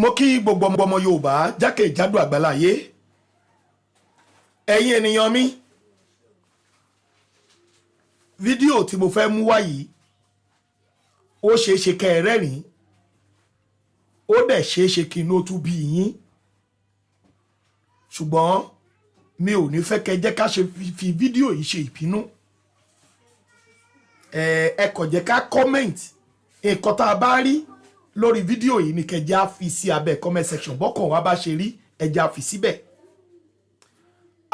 mo kí gbogbo ọmọ Yorùbá jákèjádò àgbáláyé ẹ̀yin ènìyàn mi fídíò tí mo fẹ́ mú wá yìí ó ṣeéṣe kẹ́ ẹ rẹ́rìn ó dẹ̀ ṣeéṣe kí inú tún bí yín ṣùgbọ́n mi ò ní fẹ́ kẹ́ jẹ́ ká ṣe fi fídíò yìí ṣe ìbínú ẹ kò jẹ́ ká comment nǹkan tá a bá rí lórí fídíò yìí ni kẹjẹ́ á fi sí abẹ́ comment section bọ́kàn wá bá ṣe rí ẹjẹ́ á fi síbẹ̀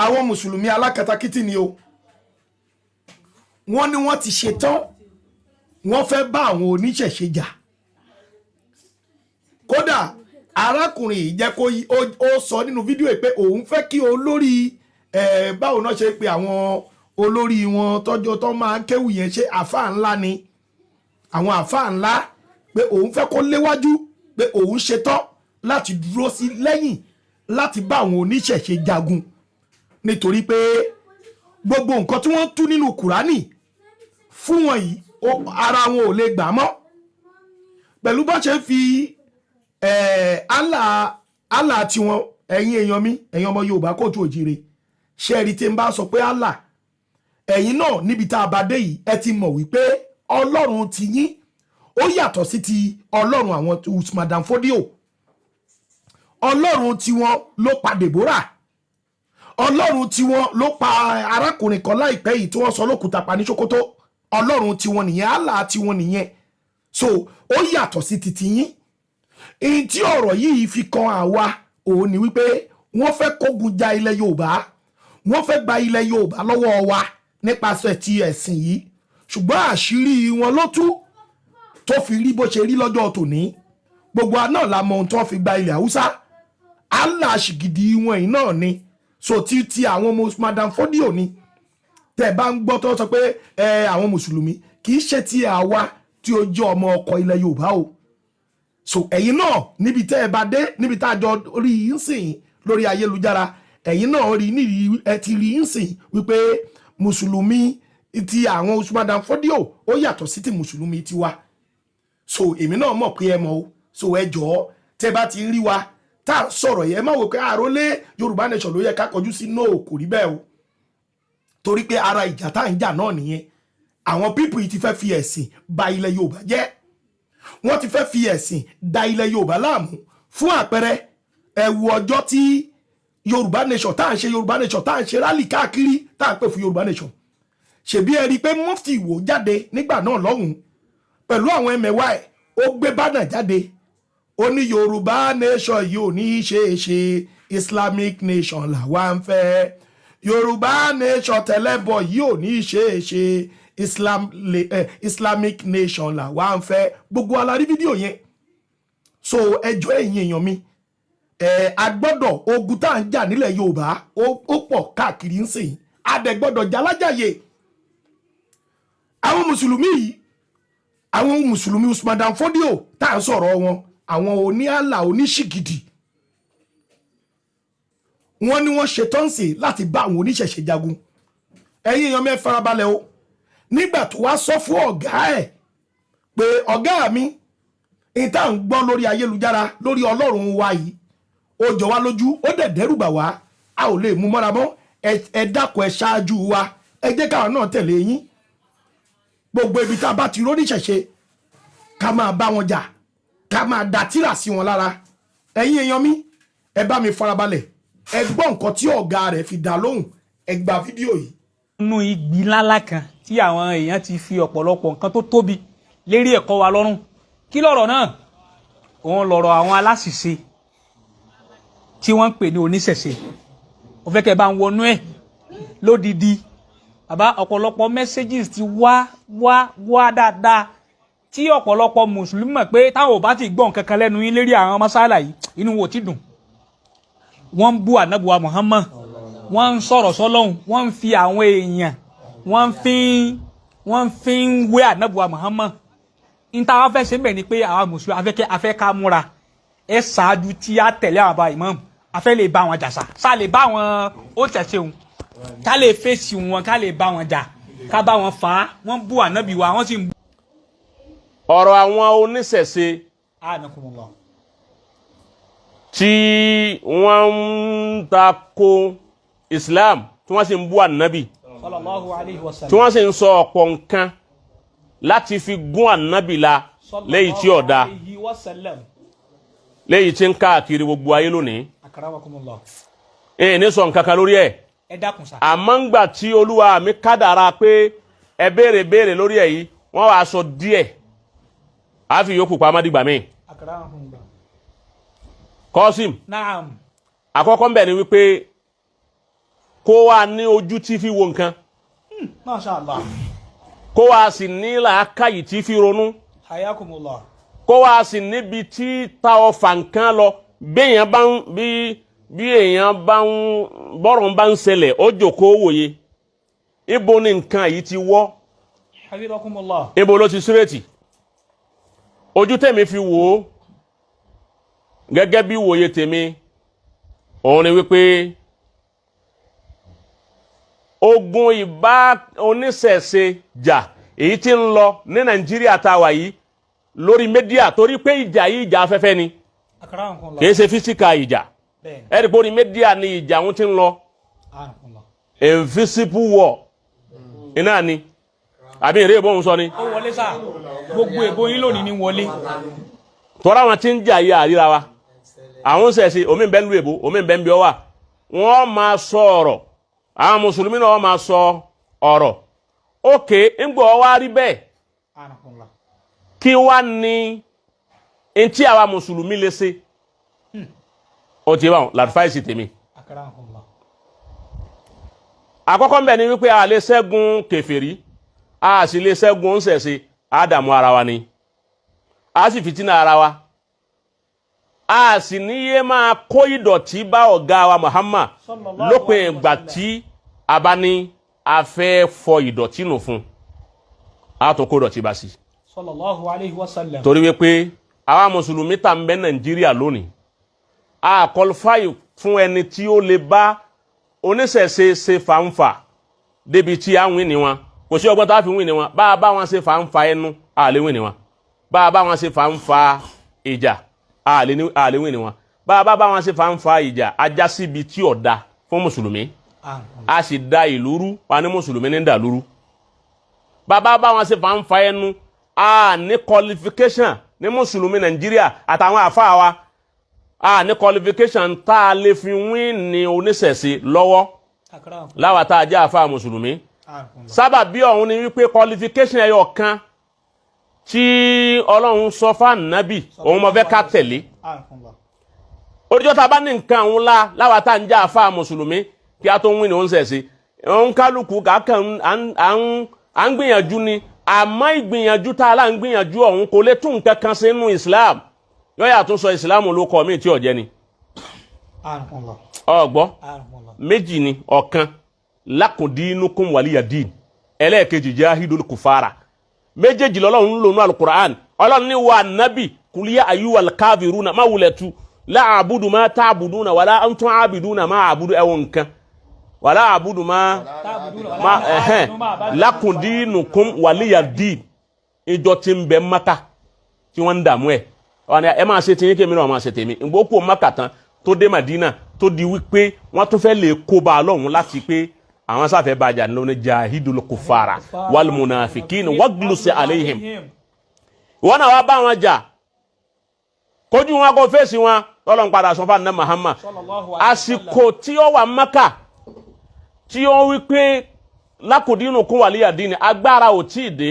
àwọn mùsùlùmí alákatakítí ni o wọ́n ní wọ́n ti ṣetán wọ́n fẹ́ bá àwọn oníṣẹ̀ṣe jà kódà arákùnrin yìí jẹ́ kó ó sọ nínú fídíò yìí pé òun fẹ́ kí olórí báwo náà ṣe pé àwọn olórí wọn tọ́jọ́ tó máa ń kéwù yẹn ṣe àfáà ńlá ni àwọn àfáà ńlá pé òun fẹ́ kó léwájú pé òun ṣetán láti dúró sí lẹ́yìn láti bá àwọn oníṣẹ̀ṣe jagun nítorí pé gbogbo nǹkan tí wọ́n tú nínú Kùránì fún wọn yìí ara wọn ò lè gbà mọ́ pẹ̀lú bá ṣe ń fi Allah tiwọn ẹ̀yin èèyàn mi ẹ̀yin ọmọ Yorùbá kóòtù òjìrè ṣe rí tí ń bá sọ pé Allah ẹ̀yin náà níbi tá a bá dé yìí ẹ ti mọ̀ wípé Ọlọ́run ti yín ó yàtọ̀ sí ti Ọlọ́run àwọn Usman Dan Fodio Ọlọ́run tiwọn ló pa Deborah Ọlọ́run tiwọn ló pa arákùnrin kan láìpẹ́ yìí tí wọ́n sọ lókùúta pa ní Sókótó Ọlọ́run tiwọn nìyẹn Allah tiwọn nìyẹn so ó yàtọ̀ sí titi yín èyí tí ọ̀rọ̀ yìí fi kan àwa òun ni wípé wọ́n fẹ́ kógun ja ilẹ̀ Yorùbá wọ́n fẹ́ gba ilẹ̀ Yorùbá lọ́wọ́ wa nípasẹ̀ ti ẹ̀sìn yìí ṣùgbọ́n àṣírí wọn ló tú tó fi rí bó ṣe rí lọ́jọ́ tòní gbogbo àná la mọ ohun tó fi gba ilẹ̀ Haúsá Allah ṣìgìdì wọn yìí náà ni so ti àwọn ọmọ Usman Dan Fodio ni tẹ́ bá ń gbọ́ tó sọ pé àwọn mùsùlùmí kì í ṣe ti àwa tí ó jẹ́ ọmọ ọkọ̀ ilẹ̀ Yorùbá o so ẹ̀yin náà níbi tẹ́ ẹ bá dé níbi tá a jọ rí yín sìn lórí ayélujára ẹ̀yin náà rí níbi ẹ ti rí yín sìn wípé mùsùlùmí ti àwọn Usman Dan Fodio ó yàtọ̀ sí ti mùsùlùmí tiwa so èmi náà mọ̀ pé ẹ mọ̀ o so ẹ jọ̀ọ́ tẹ́ bá ti rí wa tá a sọ̀rọ̀ yẹn má wò pé àrólé Yorùbá nation ló yẹ ká kọjú sí no kò rí bẹ́ẹ̀ o torí pé ara ìjà tá à ń jà náà nìyẹn àwọn pípù yìí ti fẹ́ fi ẹ̀sìn ba ilẹ̀ Yorùbá jẹ́ wọ́n ti fẹ́ fi ẹ̀sìn da ilẹ̀ Yorùbá láàmú fún àpẹẹrẹ ẹ wo ọjọ́ tí Yorùbá nation tá à ń ṣe Yorùbá nation tá à ń ṣe rálì káàkiri tá à ń pè fún Yorùbá nation ṣebí ẹ rí i pé mufti wò jáde nígbà náà lọ́hùn pẹ̀lú àwọn ẹmẹ̀wá ẹ̀ ó gbé bánà jáde ó ní Yorùbá nation yìí ò ní ṣe Islamic nation làwa ń fẹ́ Yorùbá nation tẹ́lẹ̀bọ̀ yìí ò ní ṣe Islamic nation làwa ń fẹ́ gbogbo alárí fídíò yẹn so ẹjọ́ ẹ̀yin èèyàn mi a gbọ́dọ̀ ogun tá à ń jà nílẹ̀ Yorùbá ó pọ̀ káàkiri ń sìn adẹ̀gbọ́dọ̀ jalájàyè àwọn mùsùlùmí yìí àwọn mùsùlùmí Usman Dan Fodio tá à ń sọ̀rọ̀ wọn àwọn oní Allah oníṣìgìdì wọ́n ní wọ́n ṣetán sí láti bá àwọn oníṣẹ̀ṣe jagun ẹ̀yin èèyàn mẹ́ farabalẹ̀ o nígbà tó wá sọ fún ọ̀gá ẹ̀ pé ọ̀gá mi ìta ń gbọ́ lórí ayélujára lórí Ọlọ́run wa yìí ó jọ wá lójú ó dẹ̀ dẹ́rù bà wá a ò lè mú mọ́ra mọ́ ẹ dákun ẹ ṣáájú wa ẹ jẹ́ káwọn náà tẹ̀lé yín gbogbo ibi tá a bá ti róníṣẹ̀ṣe ká máa bá wọn jà ká máa da tírà sí wọn lára ẹ̀yin èèyàn mi ẹ bá mi farabalẹ̀ ẹ gbọ́ nǹkan tí ọ̀gá rẹ̀ fi dá lóhùn ẹ gba fídíò yìí. nínú igi ńláńlá kan tí àwọn èèyàn ti fi ọ̀pọ̀lọpọ̀ nǹkan tó tóbi lérí ẹ̀kọ́ wa lọ́rùn kí lọ̀rọ̀ náà òun lọ̀rọ̀ àwọn aláṣìṣe tí wọ́n ń pè ní oníṣẹ̀ṣe ó fẹ́ kẹ́ bá ń wọnú ẹ̀ lódìdí bàbá ọ̀pọ̀lọpọ̀ messages ti wá dáadáa tí ọ̀pọ̀lọpọ̀ mùsùlùmí mọ̀ pé táwọn ò bá ti gbọ́ nǹkan kan lẹ́nu yín lérí àwọn masala yìí inú wo ti dùn wọ́n ń bú ànábùwà Muhammad wọ́n ń sọ̀rọ̀ sọ́lọ́hun wọ́n ń fi àwọn èèyàn wọ́n fi ń wé ànábùwà Muhammad níta wá fẹ́ ṣe bẹ́ẹ̀ ni pé àwọn mùsùlùmí afẹ́ ká múra ẹ ṣáájú tí a tẹ̀lé àwọn bá imam afẹ́ lè bá wọn jà sá lè bá wọn ó tẹ̀sẹ̀ wọn ká lè fèsì wọn ká lè bá wọn jà ká bá wọn fà á wọ́n bú ànábì wa wọ́n sì ń bú. ọ̀rọ̀ àwọn oníṣẹ̀ṣe tí wọ́n ń tako Islam tí wọ́n sì ń bú ànábì sallallahu alayhi wa sallam tí wọ́n sì ń sọ ọ̀pọ̀ nǹkan láti fi gún ànábì la lẹ́yìn tí ọ̀dà alayhi wa sallam lẹ́yìn tí ń káàkiri gbogbo ayé lónìí akramakumullah ní sọ nǹkan kan lórí ẹ̀ ẹ dákun sa àmọ́ ńgbà tí Olúwa mi kádàrá pé ẹ béèrè lórí ẹ̀ yìí wọ́n wá sọ díẹ̀ á fi yòókù pamọ́ dìgbà míì. akramakumullah Kọ́sìm naam àkọ́kọ́ ń bẹ̀ ni wípé kó wá ní ojú tí fi wo nǹkan masha Allah kó wá sì ní làákàyè tí fi ronú hayakumullah kó wá sì níbi tí ta ọfà nǹkan lọ béèyàn bá ń bí èèyàn bá ń bọ́rọ̀ bá ń ṣẹlẹ̀ ó jókòó wòye ibo ni nǹkan yìí ti wọ́ habibakumullah ibo ló ti sírètì ojú tèmi fi wò ó gẹ́gẹ́ bí wòye tèmi òun ni wípé ogun ìbá oníṣẹ̀ṣe jà èyí tí ń lọ ní Nàìjíríà tá a wà yìí lórí mídíà torí pé ìjà yìí ìjà afẹ́fẹ́ ni akramakumullah kìí ṣe físíkà ìjà ẹ̀rí pé orí mídíà ni ìjà wọn ti ń lọ invisible war iná ni àbí ìrè ìbọn sọ ni. ó wọlé sá gbogbo èbó yín lónìí ní wọlé tọ́ra wọn ti ń jà yìí àríra wa àwọn ṣẹ̀ṣe omi bẹ́ẹ̀ ń lu èbó omi bẹ́ẹ̀ ń bí ọ wà wọ́n máa sọ ọ̀rọ̀ àwọn mùsùlùmí náà wọ́n máa sọ ọ̀rọ̀ òkè ńgbọ́ wá rí bẹ́ẹ̀ kí wá ní ntí àwa mùsùlùmí lè ṣe ó ti bá wọn làdfáìsì tèmi. àkọ́kọ́ ń bẹ̀ ni wípé a lè ṣẹ́gun kèfèrí a sì lè ṣẹ́gun ṣẹ̀ṣe a dààmú ara wa ni a sì fìtínà ara wa a sì níyé máa kó ìdọ̀tí bá ọ̀gá wa Muhammad lópin ìgbà tí a bá ní a fẹ́ fọ ìdọ̀tí nù fún a tó kó ìdọ̀tí bá sí. sallallahu alayhi wa sallam torí wípé àwa mùsùlùmí tá ń bẹ Nàìjíríà lónìí a qualify fún ẹni tí ó lè bá oníṣẹ̀ṣe ṣe fàǹfà débi tí a ń wí ni wọn kò sí ọgbọ́n tá a fi wí ni wọn bá a bá wọn ṣe fàǹfà ẹnu a lè wí ni wọn bá a bá wọn ṣe fàǹfà ìjà a lè wí ni wọn bá a bá wọn ṣe fàǹfà ìjà ajá síbi tí ọ̀dà fún mùsùlùmí a sì da ìlú rú wa ní mùsùlùmí ní dàlúrú bá a bá wọn ṣe fàǹfà ẹnu a ní qualification ní mùsùlùmí Nàìjíríà àtàwọn àfáà wa a ní qualification tá a lè fi wín ní oníṣẹ̀ṣe lọ́wọ́ láwa tá a jẹ́ àfáà mùsùlùmí sábà bí ọ̀hún ni wípé qualification ẹyọ kan tí Ọlọ́run sọ fún Nábì òun mọ̀ fẹ́ ká tẹ̀lé oríjọ́ tá a bá ní nǹkan òun láwa tá a ń jẹ́ àfáà mùsùlùmí kí a tó wín ní oníṣẹ̀ṣe òun kálukú kàákàn à ń gbìyànjú ni àmọ́ ìgbìyànjú tá a lá ń gbìyànjú ọ̀hún kò lè tún nǹkan kan sí nínú Islam yọ́yà tún sọ Islam ló kọ́ mí tí ọ̀jẹ́ ni ọgbọ́ méjì ni ọ̀kan lakundinukum waliyadin ẹlẹ́ẹ̀kejì jahidul kufara méjèèjì lọ́lọ́run lónú alukur'an ọlọ́run ní wa nabi kuliya ayyuwal kafiruna ma wulẹ̀tu la abudu ma ta'buduna wala antum abiduna ma abudu ẹwọ nǹkan wala abudu ma lakundinukum waliyadin ìjọ tí ń bẹ Mákà tí wọ́n ń dààmú ẹ̀ ọ̀nà ẹ máa ṣe tiyín kémi náà máa ṣe tèmi ìgbókù Mákà tán tó dé Madina tó di wípé wọ́n tún fẹ́ lè kó bá lọ́hùn láti pé àwọn sáfẹ́ bàjá ní lónìí jahidul kufara wal munafikin waglus alayhim wọ́n náà wá bá wọn jà kójú wọn kó fèsì wọn lọ́lọ́n padà sọ fún àná Muhammad àsìkò tí ó wà Mákà tí ó wípé lakundinukum waliyadin agbára ò tí ì dé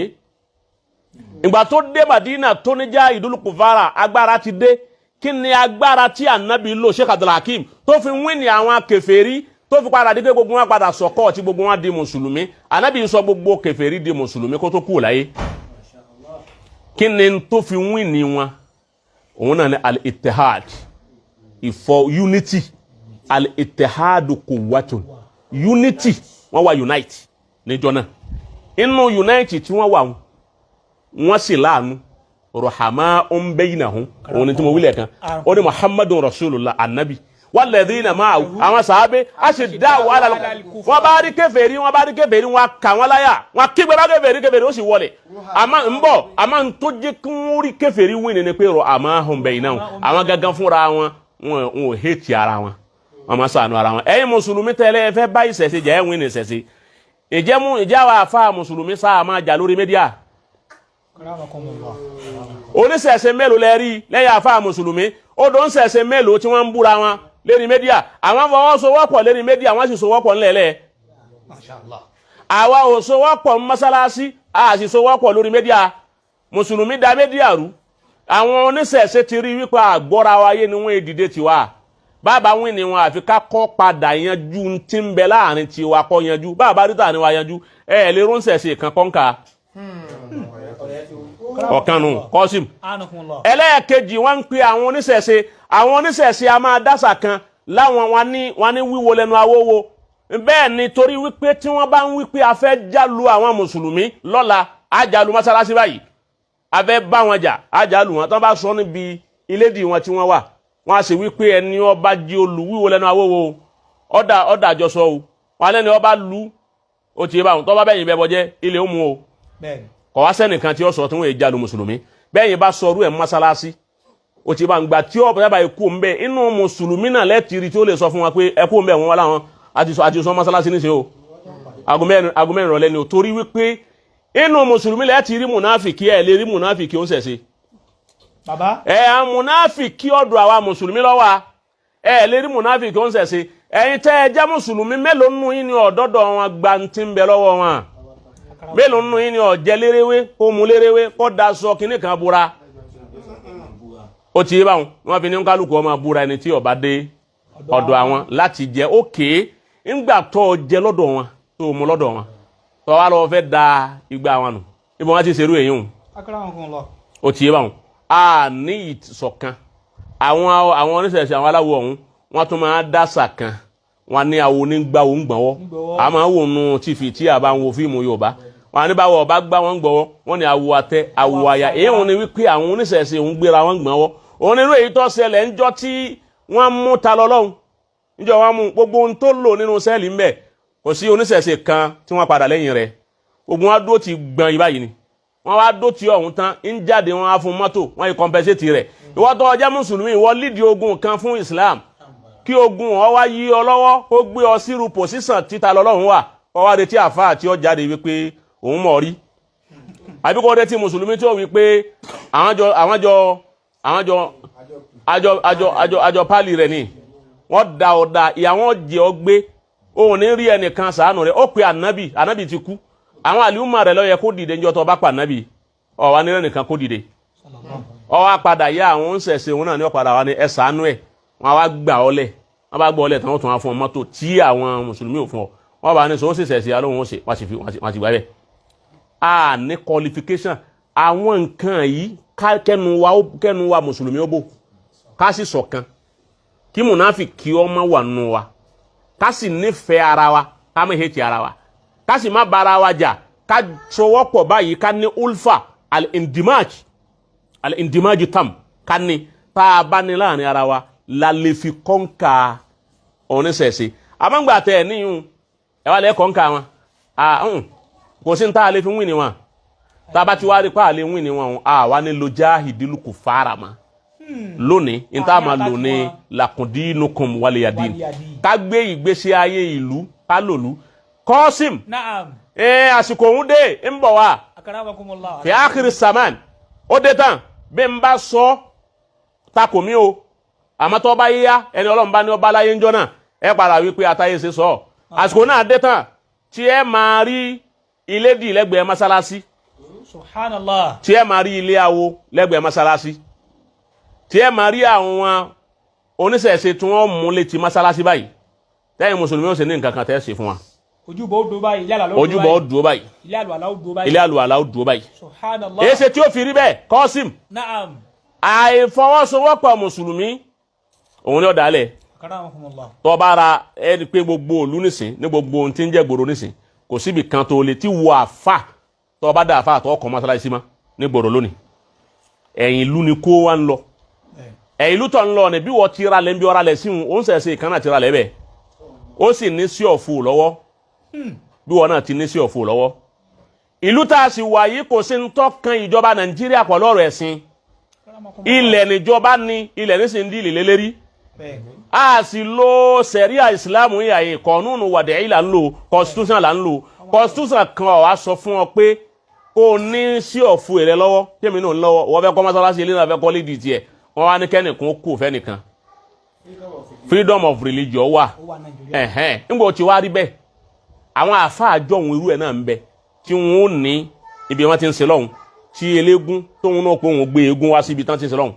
ìgbà tó dé Madina tó ní jahidul kufara agbára ti dé kí ni agbára tí Ànábì lò Sheikh Abdul Hakim tó fi wí ní àwọn kèfèrí tó fi padà di pé gbogbo wọn padà sọ̀kọ̀ tí gbogbo wọn di mùsùlùmí Ànábì sọ gbogbo kèfèrí di mùsùlùmí kó tó kú láyé kí ni tó fi wí ní wọn òun náà ni al-ittihad ìfọ̀ unity al-ittihad quwwatun unity wọ́n wà unite níjọ́ náà inú unite tí wọ́n wà wọ́n sì láàánú ruhama bainahum òun ni tí mo wílẹ̀ kan ó ní Muhammadun Rasulullah annabi walladhina ma'ahu àwọn sàábé ashidda'u 'ala wọ́n bá rí kèfèrí wọ́n kà wọ́n láyà wọ́n kígbe bá kèfèrí ó sì wọlé àmọ́ ń tó jẹ́ kí wọ́n rí kèfèrí wí ní pé ruhamahum bainahum àwọn gangan fúnra wọn wọn ò hate ara wọn wọn máa ṣàánú ara wọn ẹ̀yin mùsùlùmí tẹ́lẹ̀ fẹ́ bá ìṣẹ̀ṣe jẹ́ ẹ̀wìn ní ìṣẹ̀ṣe ìjẹ́ wa àfa mùsùlùmí sáà máa jà lórí mídíà oníṣẹ̀ṣe mélòó lẹ rí lẹ́yìn àfa mùsùlùmí ó dó ń ṣẹ̀ṣe mélòó tí wọ́n ń búra wọn lérí mídíà àwọn fọwọ́sowọ́pọ̀ lérí mídíà wọ́n sì sowọ́pọ̀ ńlẹ̀ẹ́lẹ̀ àwa ò sowọ́pọ̀ mọ́sálásí a sì sowọ́pọ̀ lórí mídíà mùsùlùmí da mídíà rú àwọn oníṣẹ̀ṣe ti rí wípé àgbọ́ra wáyé ni wọ́n èdìdé tiwa bàbá wí ni wọn àfi ká kọ́ padà yanjú tí ń bẹ láàrin tiwa kọ́ yanjú bàbá rí tà ní wa yanjú lè ránṣẹ̀ṣe kan kọ́ńkà ọ̀kanu kọ́sìm ẹlẹ́ẹ̀kejì wọ́n ń pe àwọn oníṣẹ̀ṣe a máa dásà kan láwọn wọn ní wíwo lẹ́nu awówó bẹ́ẹ̀ ni torí wípé tí wọ́n bá ń wípé a fẹ́ jálu àwọn mùsùlùmí lọ́la á jálu mọ́sálásí báyìí a fẹ́ bá wọn jà á jálu wọn tán bá sọ níbi ilédì wọn tí wọ́n wà wọ́n á sì wípé ẹni ọba jí olùwíwo lẹ́nu awówó ọ̀dà àjọsọ o wọn lẹ́ni ọba lu ó ti yé báwọn tó bá bẹ́yìn bẹ́ẹ̀ bọ́jẹ́ ilé ó mú o kọ̀ wá sẹ́nìkan tí ó sọ tí wọ́n èjà lu mùsùlùmí bẹ́yìn bá sọ orú ẹ̀ mọ́sálásí ó ti bá ń gbà tí ó bá ikú ń bẹ inú mùsùlùmí náà lẹ́tìrì tí ó lè sọ fún wa pé ẹkú ń bẹ wọn wá láwọn àti sọ mọ́sálásí níṣẹ́ o agumẹ́rin rọ̀lẹ́ ni o torí wípé inú mùsùlùmí lẹ́tìrì mùnáfìkì ẹ̀ lè rí mùnáfìkì ó ń ṣẹ̀ṣe bàbá mùnáfìkì ọ̀dọ̀ àwa mùsùlùmí lọ́wọ́ lè rí mùnáfìkì ó ń ṣẹ̀ṣe ẹ̀yin tẹ́ ẹ jẹ́ mùsùlùmí mélòó nù yín ni ọ̀dọ́dọ̀ wọn gbanti ń bẹ lọ́wọ́ wọn mélòó nù yín ni ọ̀jẹ́ lérewé kó mu lérewé kó daṣọ kínní kan búra ó ti yé báwọn wọn fi ní kálukú ọmọ búra ẹni tí ọba dé ọ̀dọ̀ àwọn láti jẹ ókè ńgbà tó jẹ lọ́dọ̀ wọn tó mu lọ́dọ̀ wọn tó wá lọ fẹ́ da igba wọn nù ibo wọn ti ṣerú èyí hùn ó ti yé báwọn a ní ìṣọ̀kan àwọn oníṣẹ̀ṣẹ̀ àwọn aláwọ̀ ọ̀hún wọ́n tún máa dásà kan wọn ní àwọn onígbàwò ń gbọ̀wọ́ a máa wò nù tìfì tí a bá ń wo fíìmù Yorùbá wọn ní báwọ̀ ọba gbá wọn gbọ̀wọ́ wọn ní àwọ̀ àtẹ àwọ̀ àyà èyí wọn ni wípé àwọn oníṣẹ̀ṣẹ̀ ń gbéra wọn gbọ̀wọ́ òun nínú èyí tó ṣẹlẹ̀ ńjọ́ tí wọ́n mú ta lọ́lọ́hún níjọ́ wọn mú gbogbo ohun tó lò nínú sẹ́ẹ̀lì ńbẹ̀ kò sí oníṣẹ̀ṣẹ̀ kan tí wọ́n padà lẹ́yìn rẹ̀ gbogbo wọn dó ti gbọ̀n yìí báyìí ni wọ́n wá dó ti ọ̀hún tán ń jáde wọn á fún mọ́tò wọ́n yìí kọ́mpẹ́sẹ̀tì rẹ̀ ìwọ tó jẹ́ mùsùlùmí ìwọ lídìí ogun kan fún Islam kí ogun ọ wá yí ọ lọ́wọ́ ó gbé ọ sírú pòsíṣàn títa lọ́lọ́hún wà ọ wá retí àfáà tí ó jáde wípé òun mọ̀ rí àbí kò retí mùsùlùmí tí ó wípé àjọ pálí rẹ̀ ni wọ́n da ọ̀dà ìyàwó jẹ́ ọ gbé òun ní rí ẹnìkan sàánù rẹ̀ ó pe ànábì ti kú àwọn àlùmọ̀ rẹ̀ ló yẹ kó dìde níjọ́ tó bá pa ànábì ó wá ní ẹnìkan kó dìde ó wá padà yá àwọn ń ṣẹ̀ṣẹ̀ òun náà ní ó padà wá ní ẹ ṣàánú ẹ̀ wọ́n wá gbà ọ́ lẹ̀ wọ́n bá gbọ́ ọ lẹ̀ tán wọ́n tún wá fún ọ mọ́tò tí àwọn mùsùlùmí ò fún ọ wọ́n bá ní sọ ó sì ṣẹ̀ṣẹ̀ alóhùn ó ṣe wọ́n ti gbà bẹ́ẹ̀ a ní qualification àwọn nǹkan yìí kẹ́nu wa mùsùlùmí ó bò ká sì ṣọ̀kan kí mùnáfìkí ọmọ wà nù wa ká sì nífẹ̀ẹ́ ara wa ká má hate ara wa ká sì má bára wa jà ká sọwọ́pọ̀ báyìí ká ní ulfa al-indimaj tam ká ní tá a bá ní láàrin ara wa la lè fi kọ́ńkà oníṣẹ̀ṣe àmọ́ngbà tẹ̀ ẹ̀ níyùn ẹ̀ wá lẹ́ kọ́ńkà wọn kò sí ní tá a lè fi wíìnì wọn tá a bá ti wá rí pa àlè wíìnì wọn àwa ní lo jahidil kufara mọ́ lónìí níta máa lò ní lakundinukum waliyadin ká gbé ìgbésí ayé ìlú ká lòlú kọ́sìm àsìkò òun dé ń bọ̀ wá fi ákìrì saman ó dé tán bí n bá sọ takò mí o àmọ́ tó bá yíyá ẹni ọlọ́run bá ní ọba láyé ń jọ náà ẹ padà wípé àtàyè ṣe sọ àsìkò náà dé tán tí ẹ máa rí ilé dì lẹ́gbẹ̀ẹ́ mọ́sálásí subhanallah tí ẹ máa rí ilé awo lẹ́gbẹ̀ẹ́ mọ́sálásí tí ẹ máa rí àwọn oníṣẹ̀ṣe tí wọ́n mú létí mọ́sálásí báyìí tẹ́yìn mùsùlùmí ó ṣe ní nǹkan kan tẹ́ ṣe fún wa ojúbọ ó dúró báyìí ojúbọ ó dúró báyìí ilé àlùwàlá ó dúró báyìí subhanallah èsè tí ó fi rí bẹ́ẹ̀ kọ́sìm naam àìfọwọ́sowọ́pọ̀ mùsùlùmí òun ni ó dálẹ̀ tó bá ra ẹni pé gbogbo òlú nìsín ní gbogbo ohun tí ń jẹ́ gbòòrò nìsín kò síbi kan tó lè tí wọ àfà tó bá dá àfà tó kọ́ mọ́sálásí mọ́ ní gbòòrò lónìí ẹ̀yìn ìlú ni kó wá ń lọ ẹ̀yìn ìlú tó ń lọ ní bí wọ́n ti ra lẹ́ ń bí ọ̀rá lẹ̀ sí òun ó ń sẹ̀sẹ̀ ìkan náà ti ra lẹ́ bẹ́ẹ̀ ó sì ní sí ọ̀fù lọ́wọ́ bí wọ́n náà ti ní sí ọ̀fù lọ́wọ́ ìlú tá a sì wà yìí kò sí ń tọ́kan ìjọba Nàìjíríà pọ̀ lọ́rọ̀ ẹ̀sìn ilẹ̀ níjọba ní ilẹ̀ ní sì ń dí ìlẹ̀ lérí a sì lo sẹ̀ríà ìsìláàmù yìí àyè kọ̀ọ̀nùnù wàdẹ̀ là ń lò constitution là ń lò constitution kan ọ̀ wá sọ fún ọ pé kó o ní sí ọ̀fu rẹ lọ́wọ́ tèmi náà lọ́wọ́ wọ́n fẹ́ kọ́ mọ́sálásí ilé náà fẹ́ kọ́ lédi tiẹ̀ wọ́n wá ní kẹ́nìkan kó fẹ́ nìkan freedom of religion wà nígbà tí wàá rí bẹ́ẹ̀ àwọn àáfàá jọ̀hún irú ẹ̀ náà ń bẹ tí wọ́n ó ní ibi wọ́n ti ń ṣe lọ́hùn tí eléégún tóun náà pé òun gbé eégún wá síbi tán ti ń ṣe lọ́hùn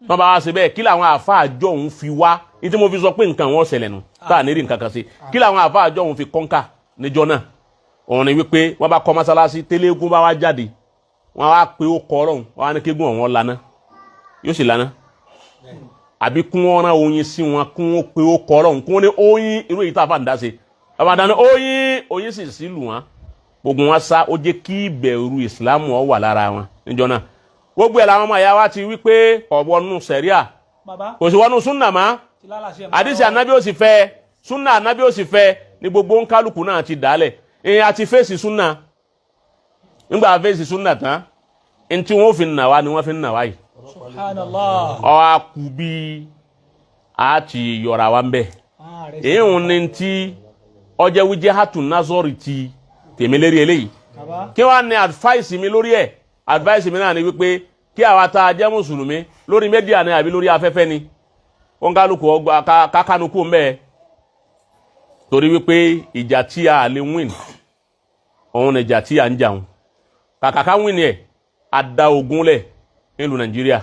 wọ́n bá wá ṣe bẹ́ẹ̀ kí làwọn àáfàá jọ̀hún fi wá ní tí mo fi sọ pé nǹkan wọn ṣẹlẹ̀ nù tá à ní rí nǹkan kan sí kí làwọn àáfàá jọ̀hún fi kọ́ńkà níjọ náà òun ni wípé wọ́n bá kọ́ mọ́sálásí tẹ́lẹ́gún bá wá jáde wọ́n wá pé ó kọ́ ọlọ́run wọ́n wá ní kégún ọ̀wọ́n lana yóò sì lana àbí kún wọn rán oyin sí wọn kún ó pé ó kọ́ ọlọ́run kún ó ní oyin irú èyí tá a fà ń dá sí ọba dáná oyin sì sí lù wọn gbogbo wọn sá ó jẹ́ kí ìbẹ̀rù ìsìlámù ó wà lára wọn níjọ náà gbogbo ẹ̀ làwọn ọmọ ìyá wa ti wípé ọ̀wọ́nù sẹ̀ríà kò sí wọnú súnà má àdìsí ànábì ó sì fẹ́ súnà ànábì ó sì fẹ́ ní gbogbo ńkálùkù náà ti dálẹ̀ èyàn àti fèsì súnà nígbà fèsì súnà tán ntí wọn fi nà wá ni wọn fi nà wá yìí ọ á kú bí a ti yọra wa ń bẹ èyí ń ní ti ọjọ́ wíjẹ́ hàtún nazọ́rì ti tèmi lérí eléyìí kí wọ́n á ní advice mi lórí ẹ̀ advice mi náà ni wípé kí àwa tá a jẹ́ mùsùlùmí lórí mẹ́díà ni àbí lórí afẹ́fẹ́ ni wọn kálukú ọgbà kákánukú ń bẹ́ẹ̀ torí wípé ìjà tí a lè win òun ni ìjà tí a ń jàun kàkàká win ẹ̀ a da ogun lẹ̀ nílùú Nàìjíríà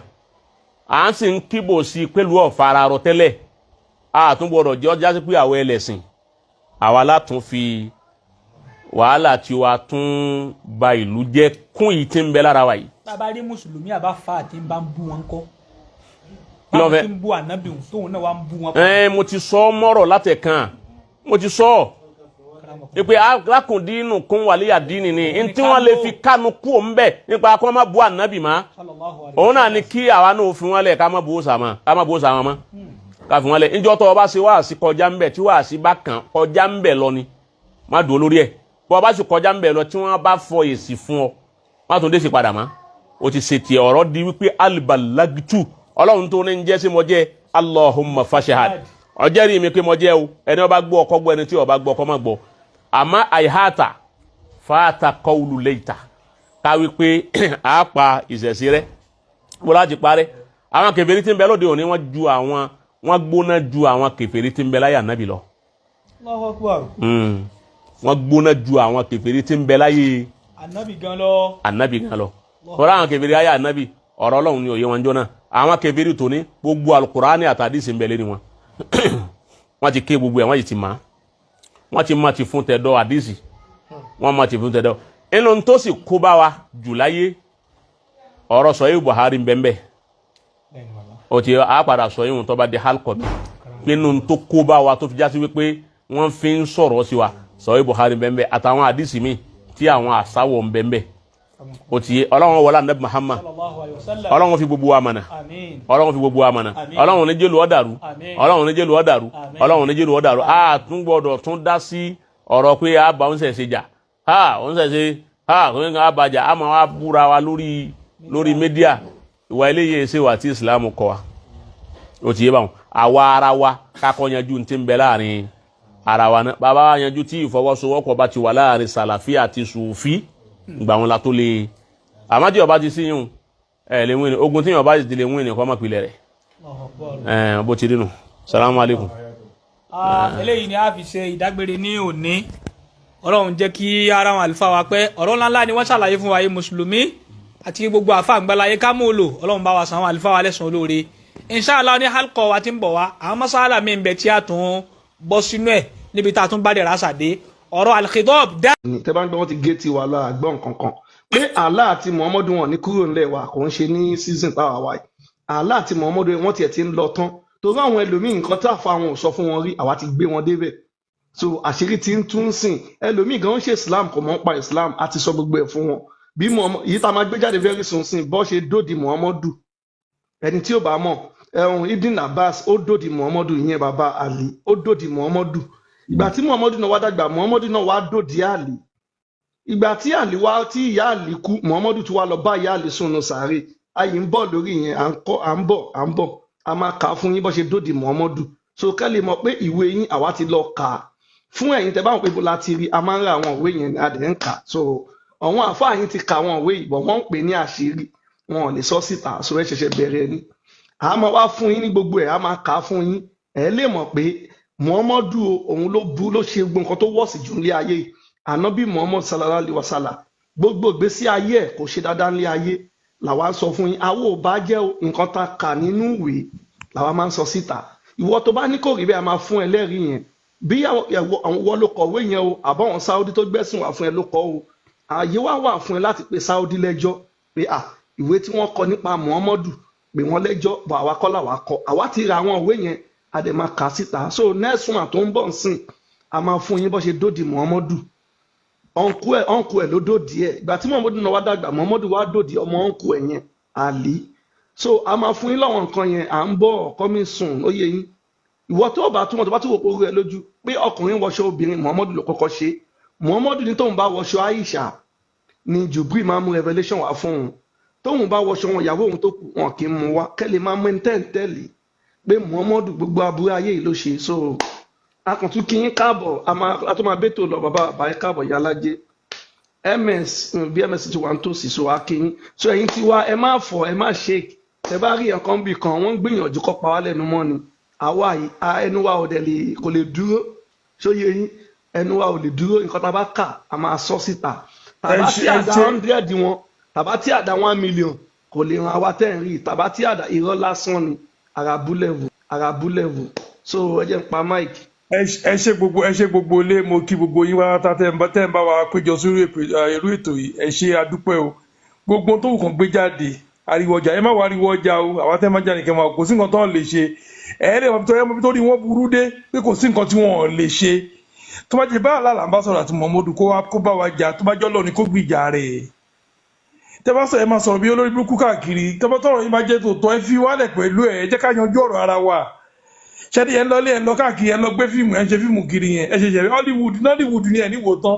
à ń sì ń kíbò sí pẹ̀lú ọ̀fararọ tẹ́lẹ̀ a tún gbọdọ̀ jẹ́ ọjà sí pé àwọn ẹlẹ́sìn àwa látún fi wàhálà tí wa tún ba ìlú jẹ́ kún yìí tí ń bẹ lára wa yìí. bàbá rí mùsùlùmí àbá fa àti ń bá ń bú wọn kọ́ báwọn tí ń bú ànábì tóun náà wá ń bú wọn. mo ti sọ mọ́rọ̀ látẹ̀kàn mo ti sọ pé alákùndínù kún wàlíyà dínì ni n tí wọ́n lè fi kánu kú òun bẹ̀ nípa kó má bú ànábì má òun náà ni kí àwa náà fi wọ́n lẹ̀ ká má bú sàmà mọ́ ká fi wọ́n lẹ̀ níjọ́ tó o bá ṣe wáàsí kọjá ń bẹ̀ tí wáàsí bá kàn kọjá ń bẹ̀ lọ ni má dùn lórí ẹ̀ bó o bá sì kọjá ń bẹ̀ lọ tí wọ́n bá fọ èsì fún ọ má tún dé sí padà má o ti ṣètì ọ̀rọ̀ di wípé alibalagitu ọlọ́run tó ní ń jẹ́ sí mo jẹ́ Allahumma fashahad ọjẹ́ rí mi pé mo jẹ́ o ẹni ó bá gbọ́ ọkọ gbọ́ ẹni tí ó bá gbọ́ ọkọ má gbọ́ àmọ́ àìháàtà fàátà kọ́ọ̀lù lẹ́yìtà káwí pé a pa ìṣẹ̀sí rẹ̀ bó láti parẹ́ àwọn kèfèrí tí ń bẹ lóde òní wọ́n gbóná ju àwọn kèfèrí tí ń bẹ láyé ànábì lọ. Allahu Akbar. wọ́n gbóná ju àwọn kèfèrí tí ń bẹ láyé ànábì gan lọ. wọ́n àwọn kèfèrí ayé ànábì ọ̀rọ̀ ọlọ́run ni òye wọn jọ náà àwọn kèfèrí tòní gbogbo alukurani àtàdísì ń bẹ lé ni wọn wọ́n ti ké gbogbo ẹ̀ wọ́n yìí ti máa wọ́n ti mọ̀ ti fún tẹ̀dọ̀ àdísì wọ́n mọ̀ ti fún tẹ̀dọ̀ inú tó sì kó bá wa jù láyé ọ̀rọ̀ sọ̀yìn Buhari bẹ́ẹ̀ o ti a padà sọ̀yìn tó bá di halkot inú tó kó bá wa tó fi já sí wípé wọ́n fi ń sọ̀rọ̀ sí wa sọ̀yìn Buhari bẹ́ẹ̀ àtàwọn àdísì mi tí àwọn àsáwọ̀ bẹ́ẹ̀ o ti ọlọ́run wọlé anabi Muhammad ọlọ́run fi gbogbo wa mọ̀nà ọlọ́run fi gbogbo wa mọ̀nà ọlọ́run ní jẹ́lu ọ̀dàrú ọlọ́run ní jẹ́lu ọ̀dàrú ọlọ́run ní jẹ́lu ọ̀dàrú a tún gbọ́dọ̀ tún dá sí ọ̀rọ̀ pé a bá ń ṣẹ̀ṣẹ̀ jà ń ṣẹ̀ṣẹ̀ kò ní ká bàjá a máa wá búra wa lórí mídíà ìwà eléyìí ṣe wà tí Islam kọ́ wa o ti yé báwọn àwa ara wa kakọ́ yanjú ti ń bẹ láàrin ara wa náà bàbá wa yanjú tí ìfọwọ́sowọ́pọ̀ bá ti wà láàrin sàlàfí àti sùfí gbà wọn la tó lè àmọ́ tí ọba ti sí yún lè wíni ogun tí ọba ti lè wíni kọ́ mọ̀ pìlẹ̀ rẹ̀ bó ti rí nù. Salamu alaikum. eléyìí ni a fi ṣe ìdágbére ní òní ọlọ́run jẹ́ kí ara wọn àlùfáà wa pẹ́ ọ̀rọ̀ ńláńlá ni wọ́n ṣàlàyé fún wa yìí mùsùlùmí àti gbogbo àfa àgbàláyé ká mú lò ọlọ́run bá wa san àwọn àlùfáà wa lẹ́sàn olóore inṣàlá ní halkọ wa ti ń bọ̀ wá àwọn masala mi ń bẹ tí a tún bọ́ sínú ẹ̀ níbi tá a tún bá dẹ̀ rásàdé ọ̀rọ̀ al-khitab dá. tẹ́ bá ń gbọ́ wọ́n ti gé tiwa lọ àgbọ̀n kankan pé Allah àti Muhammadu wọn ní kúrò ńlẹ̀ wa kò ń ṣe ní season táwa wáyé Allah àti Muhammadu wọn tiẹ̀ ti ń lọ tán torí àwọn ẹlòmíì nǹkan tá a fa àwọn ò sọ fún wọn rí àwa ti gbé wọn débẹ̀ so àṣírí ti ń tún sìn ẹlòmíì gan ń ṣe Islam kò mọ̀ ń pa Islam àti sọ gbogbo ẹ̀ fún wọn bí yìí tá a máa gbé jáde very soon sìn bọ́ ṣe dòdì Muhammadu ẹni tí ó bá mọ̀ Ibn Abbas ó dòdì Muhammadu ìyẹn bàbá Ali ó dòdì Muhammadu ìgbà tí Muhammadu náà wá dàgbà Muhammadu náà wá dòdì Ali ìgbà tí àlì wá tí ìyá àlì kú Muhammadu tún wá lọ bá ìyá àlì sùnù sàárè ayé ń bọ̀ lórí yẹn à ń bọ̀ a máa kà á fún yín bó ṣe dòdì Muhammadu so kẹ́ lè mọ̀ pé ìwé yín àwa ti lọ kà á fún ẹ̀yin tẹ́ bá wọn pé bó la ti rí a máa ń ra àwọn ìwé yẹn a dẹ̀ ń kà so àwọn àfáà yín ti ka àwọn ìwé ìbọn wọ́n ń pè ní àṣírí wọn ò lè sọ síta so ẹ ṣẹ̀ṣẹ̀ bẹ̀rẹ̀ ni a máa wá fún yín ní gbogbo ẹ̀ a máa kà á fún yín ẹ lè mọ̀ pé Muhammadu òun ló bu ló ṣe gbogbo nǹkan tó wọ̀sì jù nílé ayé ànábì Muhammad sallallahu alayhi wa sallam gbogbo ìgbésí ayé ẹ̀ kò ṣe dáadáa nílé ayé làwa ń sọ fún yín àwọn ò bá jẹ́ nǹkan tá a kà nínú ìwé làwa máa ń sọ síta ìwọ tó bá ní kò rí bẹ́ẹ̀ a máa fún ẹ lẹ́rìí yẹn bí àwọn ló kọ̀wé yẹn o àbáwọn Saudi tó gbẹ́sìn wà fún ẹ ló kọ́ o ààyè wà fún ẹ láti pe Saudi lẹ́jọ́ pé ìwé tí wọ́n kọ nípa Muhammadu pé wọ́n lẹ́jọ́ bọ̀ àwa kọ́ làwa kọ àwa ti ra àwọn ìwé yẹn a dẹ̀ máa kà síta so next one tó ń bọ̀ nsìn a máa fún yín bó ṣe dòdì Muhammadu ọ̀nkù ẹ̀ ló dòdì ẹ̀ ìgbà tí Muhammadu náà wá dàgbà Muhammadu wá dòdì ọmọ ọ̀nkù ẹ̀ yẹn Ali so a máa fún yín lọ́wọ́ nǹkan yẹn à ń bọ̀ coming soon ó yẹ yín ìwọ tó bá túmọ̀ tó bá tún wò pé lójú pé ọkùnrin wọṣọ obìnrin Muhammadu ló kọ́kọ́ ṣe Muhammadu ní tóun bá wọṣọ Aisha ni Jibril máa mú revelation wá fún un tóun bá wọṣọ wọn ìyàwó òun tó kù wọn kì í mú wá kẹ́lẹ́ máa mú tẹ́ǹtẹ́lì pé Muhammadu gbogbo aburú ayé yìí ló ṣe so akùntún kí yín káàbọ̀ a tó máa bẹ́tò lọ bàbá àbáyé káàbọ̀ Yálájé bí ms ti wà ń tòsí so a kí yín so ẹ̀yin ti wá ẹ má fọ ẹ má shake tẹ bá rí ẹ̀kan bì kan wọ́n ń gbìyànjú kọ́ pa wá lẹ́nu mọ́ ni àwa yìí ẹnu wa ò dẹ̀ kò lè dúró ṣóyè yín ẹnu wa ò lè dúró nǹkan tá a bá kà á máa sọ síta tàbá tí àdá 100 wọn tàbá tí àdá 1 million kò lè ran àwa tẹ́ ń rí tàbá tí àdá irọ́ lásán ni àràbù level so ẹ jẹ́ ń pa mike. ẹ ṣe gbogbo ilé mo kí gbogbo yín wá tá tẹ́ ń bá wa péjọ sórí irú ètò yìí ẹ ṣe adúpẹ́ o gbogbo tó kàn gbé jáde ariwo ọjà ẹ má wá ariwo ọjà o àwọn tẹ́ máa jáde kẹ́ máa kò sí nǹkan tó lè ṣe ẹ̀ẹ́dẹ̀ wọn tó rí wọn burú dé pé kò sí nǹkan tí wọn lè ṣe tó bá jẹ bá àlàlà ń bá sọ̀rọ̀ àti Muhammadu kó bá wa jà tó bá jọ́ lọ ni kó gbìjà rẹ̀ tẹ́ bá sọ ẹ máa sọ̀rọ̀ bí olórí burúkú káàkiri tẹ́ bá tọ̀rọ̀ yín máa jẹ́ tòótọ́ ẹ fi wálẹ̀ pẹ̀lú ẹ jẹ́ ká yanjú ọ̀rọ̀ ara wa ṣẹ́ni ẹ ń lọ ẹ ń lọ káàkiri ẹ ń lọ gbé fíìmù ẹ ń ṣe fíìmù kiri yẹn ẹ ṣe ṣe Hollywood ni ẹ níwò tán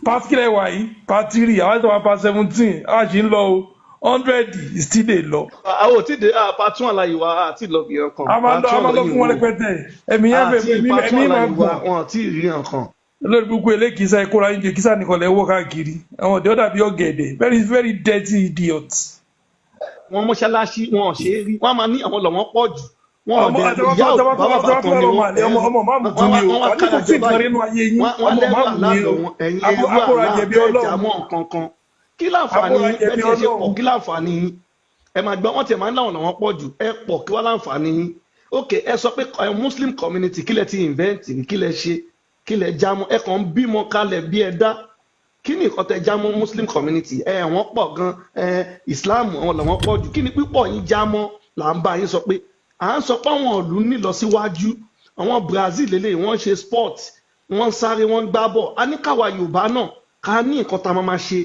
pàtíkìlẹ̀ wà yìí pàtírì àwọn àti wọn pa 17 àwọn àti ń lọ o 100 still dey lọ. àwọn ò tí ì dé pàtún àlàyé wa àti ìlọbì ọkàn. a máa lọ fún wọn rẹpẹtẹ ẹ̀mí máa gbọ́. wọn ò tí ì rí nǹkan. lórí gbogbo elékìísá ìkóra oúnjẹ kísà nìkan lẹ́wọ́ káàkiri àwọn ọ̀dẹ́ ọ̀dà bíi ọ̀gẹ̀dẹ̀ very very dirty idiots. wọn mọ́ṣáláṣí wọn ò ṣe é rí wọn máa ní àwọn lọ́wọ́ pọ̀ jù. wọn ò dẹ̀ ìyá ò bàbá kan ni ọmọ máàmù tún ni o wà ní kò sí ìtàn nínú ayé yín ọmọ máàmù ni o akóra jẹ̀bi Ọlọ́run. kí láǹfààní ẹ ti ṣe pọ̀ kí láǹfààní yín ẹ máa gbọ́ wọ́n ti máa ń láwọn lọ́wọ́ pọ̀ jù ẹ pọ̀ kí wọ́n láǹfààní yín ok ẹ sọ pé Muslim community kílẹ̀ ti invent kílẹ̀ ṣe kílẹ̀ jámọ́ ẹ kàn ń bímọ kalẹ̀ bí ẹ dá kí ni nǹkan tẹ jámọ́ Muslim community wọ́n pọ̀ gan Islam àwọn lọ́wọ́ pọ̀ jù kí ni pípọ̀ yín jámọ́ là ń bá yín sọ pé à ń sọ pé àwọn ìlú nílọsíwájú àwọn Brazil lélẹ̀ wọ́n ṣe sport wọ́n sáré wọ́n gbá bọ̀ a ní káwa Yorùbá náà ká ní nǹkan tá a máa ṣe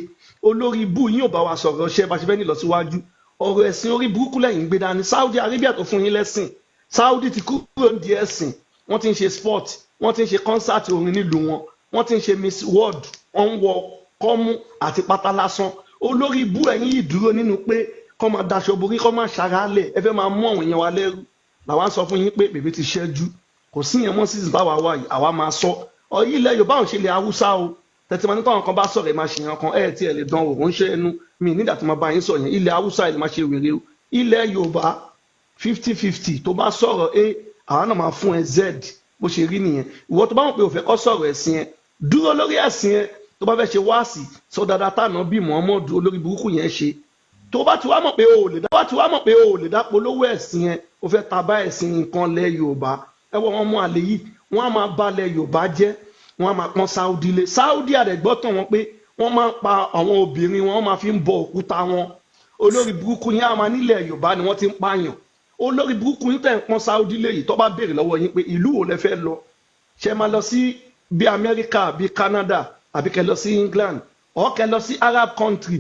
olórí ibú yín ò bá wa sọ̀rọ̀ ṣe bá ṣe fẹ́ nílọsíwájú ọ̀rọ̀ ẹ̀sìn orí burúkú lẹ́yìn gbé dání Saudi Arabia tó fún yín lẹ́sìn Saudi ti kúrò ní ẹ̀sìn wọ́n ti ń ṣe sport wọ́n ti ń ṣe concert orin nílùú wọn wọ́n ti ń ṣe Miss World wọ́n ń wọ kọ́mú àti pátá lásán olórí ibú ẹ̀yìn yìí dúró nínú pé kọ́ máa daṣọ borí kọ́ máa ṣàrálẹ̀ ẹ fẹ́ máa mú àwọn èèyàn wa lẹ́rú làwa sọ fún yín pé bèbè ti ṣẹ́jú kò sí yẹn mọ́ sísìn báwa wà yìí àwa máa sọ ọ̀yí ilẹ̀ Yorùbá ò ṣe ilẹ̀ Haúsá o tẹ̀tí ma ní táwọn kan bá sọ̀rọ̀ ẹ̀ máa ṣe yàn kan ẹ̀ tí ẹ̀ lè dán òun ṣe ẹnu mi nígbà tí mo bá yín sọ yẹn ilẹ̀ Haúsá ẹ̀ máa ṣe wèrè o ilẹ̀ Yorùbá 50-50 tó bá sọ̀rọ̀ àwọn náà máa fún ẹ Z bó ṣe rí nìyẹn ìwọ tó bá wọn pé òfẹ́ kọ́ sọ̀rọ̀ ẹ̀sìn ẹ dúró lórí ẹ̀sìn ẹ tó bá fẹ́ ṣe wáàsì sọ dáadáa tànà bí Muhammadu olórí burúkú yẹn ṣe tó bá ti wá mọ̀ pé o ò lè dá polówó ẹ̀sìn ẹ o fẹ́ tabá ẹ̀sìn nǹkan lẹ̀ Yorùbá ẹ wọ wọn mú àlè yìí wọn á máa balẹ̀ Yorùbá jẹ́ wọn á máa pọ́n Saudi lé Saudi àdẹ̀gbọ́tàn wọn pé wọ́n máa ń pa àwọn obìnrin wọn máa fi ń bọ òkúta wọn olórí burúkú yín á máa nílẹ̀ Yorùbá ni wọ́n ti ń pààyàn olórí burúkú yín tẹ̀ ń pọ́n Saudi lé yìí tó bá béèrè lọ́wọ́ yín pé ìlú wo lẹ fẹ́ lọ ṣe máa lọ sí bí Amẹ́ríkà bí Canada àbí kẹ́ lọ sí England ọ̀ kẹ́ lọ sí Arab country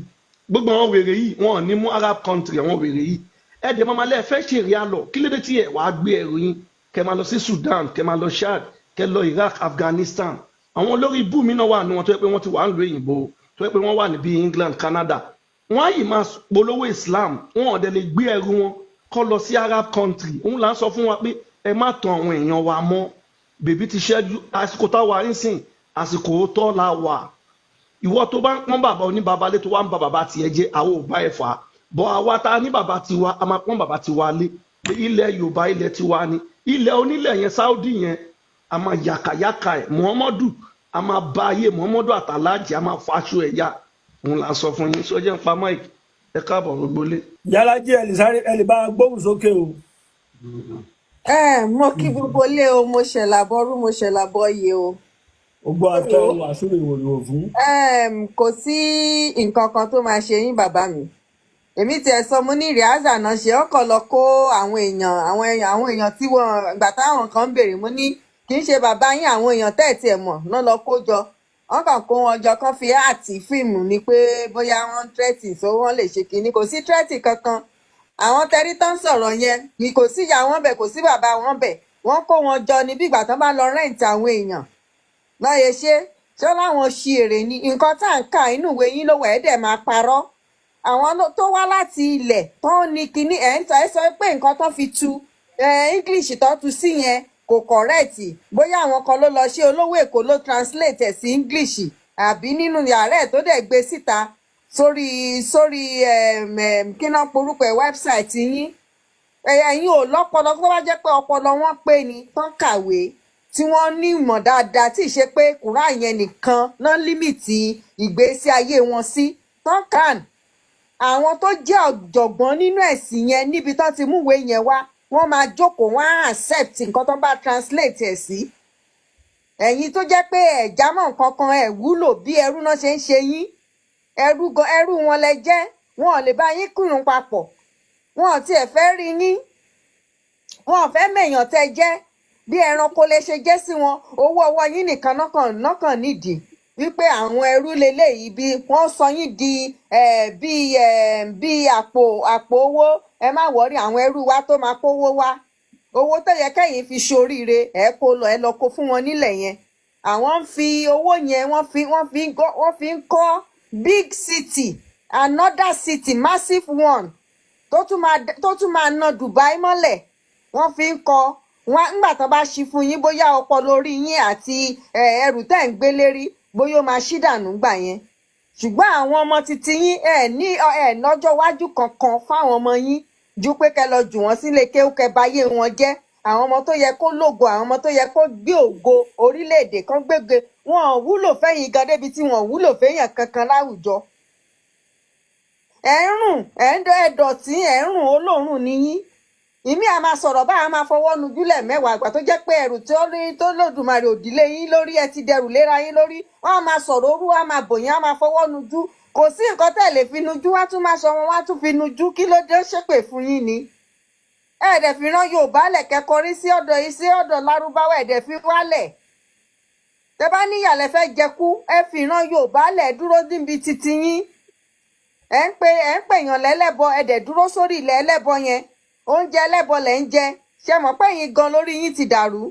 gbogbo àwọn wèrè yìí wọn ò ní mú Arab country àwọn wèrè yìí ẹ̀ẹ́dẹ̀ máa lẹ́ fẹ́ ṣèrè àlọ́ kí lédè tí ẹ̀ wàá gbé ẹrù yín kẹ́ máa lọ sí Sudan kẹ́ máa lọ Chad kẹ́ lọ Iraq Afghanistan àwọn olórí ibú mi náà wà ní wọn tó yẹ pé wọ́n ti wà ń lo òyìnbó tó yẹ pé wọ́n wà níbi England Canada wọ́n á yìí máa polówó Islam wọn ò dẹ̀ lè gbé ẹrù wọn kọ́ lọ sí Arab country òun là ń sọ fún wa pé ẹ má tan àwọn èèyàn wa mọ́ bèbí ti ṣẹ́jú àsìkò tá a wà nísìn àsìkò tó la wà ìwọ tó bá ń pọ́n bàbá oníbàbá lé tó wá ń ba bàbá tiẹ̀ jẹ́ àwọn ò bá ẹ̀ fà á bọ́ àwa tá a ní bàbá tiwa a máa pọ́n bàbá tiwa lé pé ilẹ̀ Yorùbá ilẹ̀ tiwa ni ilẹ̀ onílẹ̀ yẹn Saudi yẹn a máa yàkàyàkà ẹ̀ Muhammadu a máa ba ayé Muhammadu àtàlájì a máa faṣọ ẹ̀ yá òun là ń sọ fún yín sọjẹ́ ń pa mike ẹ káàbọ̀ gbogbo lé. Yálàjì ẹ lè bá gbóhùn sókè o. Mo kí gbogbo ilé o, mo ṣẹ̀lá bọ́rú, mo ṣẹ̀lá bọ́yè o. Gbogbo àtẹ wàásù ìwòrìwò fún. Kò sí nǹkan kan tó máa ṣe yín bàbá mi. Èmi tiẹ̀ sọ mo ní rìhásà náà ṣe ọkọ̀ lọ kó àwọn èèyàn tí wọ́n ìgbà táwọn kan ń béèrè mo ní kì í ṣe bàbá yín àwọn èèyàn tẹ́ẹ̀tì ẹ̀ mọ̀ náà lọ kó jọ. Wọ́n kàn kó wọn jọ kán fi áàtì fíìmù ni pé bóyá wọ́n tírẹ́tì so wọ́n lè ṣe kinní kò sí tírẹ́tì kankan. Àwọn tẹ́rí tán sọ̀rọ̀ yẹn ni kò sí ìyá wọn bẹ̀ kò sí bàbá wọn bẹ̀ wọ́n kó wọn jọ ní bí ìgbà tán bá lọ rẹ́ǹtì àwọn èèyàn láyé ṣé láwọn ṣi èrè ni nǹkan tá à ń kà inú ìwé yín ló wà ẹ́ dẹ̀ máa parọ́ àwọn tó wá láti ilẹ̀ tó ní kinní ẹ̀ ń sọ pé nǹkan tó fi tu English tó tu sí yẹn kò kọ̀rẹ́ẹ̀tì bóyá àwọn kan ló lọ ṣe olówó èkó ló translate ẹ̀ sí English àbí nínú yàrá ẹ̀ tó dẹ̀ gbé síta sórí kí náà porúkọ ẹ̀ wẹ́bsáìtì yín ẹ̀yin ò lọ́pọlọ tó bá jẹ́ pé ọpọlọ wọn pé ni tán kàwé tí wọ́n ní ìmọ̀ dáadáa tí ì ṣe pé kùrá yẹn nìkan náà límìtì ìgbésí ayé wọn sí tán kàn àwọn tó jẹ́ ọ̀jọ̀gbọ́n nínú ẹ̀sìn yẹn níbi tán ti múwèé yẹn wá wọ́n máa jókòó wọ́n á accept nǹkan tó bá translate ẹ̀ sí ẹ̀yin tó jẹ́ pé ẹ̀ jámọ́ nǹkan kan ẹ̀ wúlò bí ẹrú náà ṣe ń ṣe yín ẹrú wọn lẹ jẹ́ wọn ò lè bá yín kùnún papọ̀ wọn ò tiẹ̀ fẹ́ rí yín wọn ò fẹ́ mẹ̀yàn tẹ́ jẹ́ bí ẹranko lè ṣe jẹ́ sí wọn owó ọwọ́ yín nìkan náà nídìí wípé àwọn ẹrú leléyìí bí wọ́n sọ yín di bí àpò owó ẹ má wọrí àwọn ẹrú wa tó máa kówó wá owó tó yẹ kẹ́yìn fi ṣoríire ẹ lọ kó fún wọn nílẹ̀ yẹn àwọn ń fi owó yẹn wọ́n fi ń kọ́ big city another city massive one tó tún máa ná Dubai mọ́lẹ̀ wọ́n fi ń kọ́ wọn ńgbà tó bá ṣí fún yín bóyá ọpọlọ orí yín àti ẹrù tẹ́ ń gbé lérí bóyá ó máa ṣí dànù gbà yẹn ṣùgbọ́n àwọn ọmọ titi yín lọ́jọ́ iwájú kankan fáwọn ọmọ yín ju pé kẹ́ lọ jù wọ́n sílé kéwúkẹ́ báyé wọn jẹ́ àwọn ọmọ tó yẹ kó lògo àwọn ọmọ tó yẹ kó gbé ògo orílẹ̀-èdè kan gbégbé wọn ò wúlò fẹ́yìn gan débi tí wọn ò wúlò fẹ́yàn kankan láwùjọ ẹ̀dọ̀tí olóòórùn níyín ìmí a máa sọ̀rọ̀ báyà máa fọwọ́ nujúlẹ̀ mẹ́wàá àgbà tó jẹ́ pé ẹrù tó lòdùmarè òdìlé yín lórí ẹ ti dẹrù léra yín lórí wọ́n á máa sọ̀rọ̀ orú á máa bòyìn á máa fọwọ́ nujú kò sí nǹkan tẹ́ lè fi nujú wá tún máa sọ wọn wá tún fi nujú kí ló dé ṣépè fún yín ni ẹ̀ẹ́dẹ̀ fi rán Yorùbá lẹ̀ kẹ́kọrí sí ọ̀dọ̀ Lárúbáwá ẹ̀ẹ́dẹ̀ fi wálẹ̀ tẹ́ bá níyàlẹ́ fẹ́ jẹkú ẹ fi rán Yorùbá lẹ̀ dúró níbi titi yín ẹ̀ ń pèyàn lẹ́lẹ́bọ ẹ̀ẹ́dẹ̀ dúró sórí ilẹ̀ ẹlẹ́bọ yẹn oúnjẹ ẹlẹ́bọ lẹ̀ ń jẹ ṣe mọ̀ pé yín gan lórí yín ti dàrú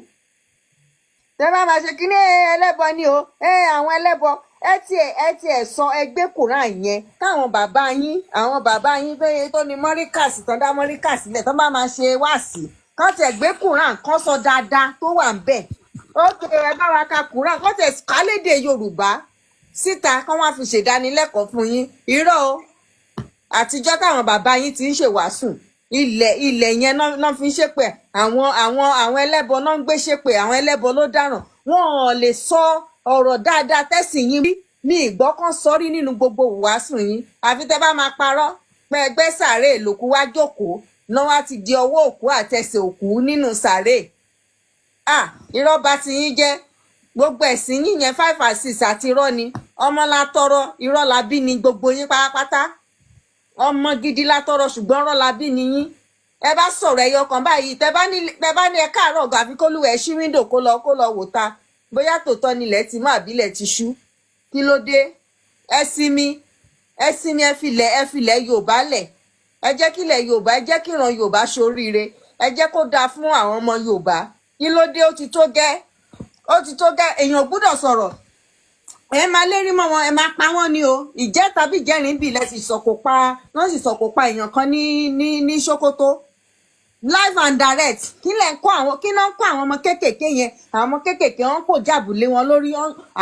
tẹ́ bá máa ṣe kíní ẹlẹ́bọ ni o àwọn ẹlẹ́bọ ẹ tiẹ̀ sọ ẹgbẹ́ Kùrán yẹn káwọn bàbá yín tó ní mọ́ríkàsì tán dá mọ́ríkàsì lẹ̀ tán bá máa ṣe wáàsí kán tiẹ̀ gbé Kùrán kán sọ dáadáa tó wà ń bẹ̀ ókè ẹ bá wa ka Kùrán kán tiẹ̀ kálédè Yorùbá síta kán wá fi ṣèdánilẹ́kọ̀ọ́ fún yín irọ́ o àtijọ́ táwọn bàbá yín ti ń ṣèwàásù ilẹ̀ yẹn náà fi ń ṣépè àwọn ẹlẹ́bọ náà ń gbé ṣépè àwọn ẹlẹ́bọ ló dáràn wọn ò lè sọ ọ̀rọ̀ dáadáa tẹ́sìn yín rí ní ìgbọ́kàn sọ́rí nínú gbogbo ìwàásù yín àfi tẹ́ bá máa parọ́ pé ẹgbẹ́ sàárè lòkú wá jókòó náà wá ti di ọwọ́ òkú àtẹsẹ̀ òkú nínú sàárè irọ́ bá ti yín jẹ́ gbogbo ẹ̀sìn yín yẹn 5 and 6 àti irọ́ ni ọmọ la tọrọ irọ́ la bí ni gbogbo yín pátápátá ọmọ gidi látọrọ ṣùgbọ́n ọ̀rọ̀ la bí ni yín ẹ bá sọ̀rọ̀ ẹyọ kan báyìí tẹ bá ní ẹ káàárọ̀ ọ̀gá àfi kólúwẹ ṣí wíńdò kó lọ wò ta bóyá tòótọ́ nílẹ̀ ti mọ́ àbílẹ̀ ti ṣú kí ló dé ẹ sinmi ẹ filẹ̀ Yorùbá lẹ̀ ẹ jẹ́ kílẹ̀ Yorùbá ẹ jẹ́ kíran Yorùbá ṣoríire ẹ jẹ́ kó dáa fún àwọn ọmọ Yorùbá kí ló dé ó ti tó gẹ́ èèyàn gbọ́dọ̀ sọ̀rọ̀ ẹ máa lérí mọ́ wọn ẹ máa pa wọ́n ni o ìjẹ́ tàbí ìjẹ́rìn bí ilẹ̀ sì sọ̀kò pa èèyàn kan ní Sókótó live and direct kí náà ń kọ́ àwọn ọmọ kéékèèké yẹn àwọn ọmọ kéékèèké wọn kò jábùlé wọn lórí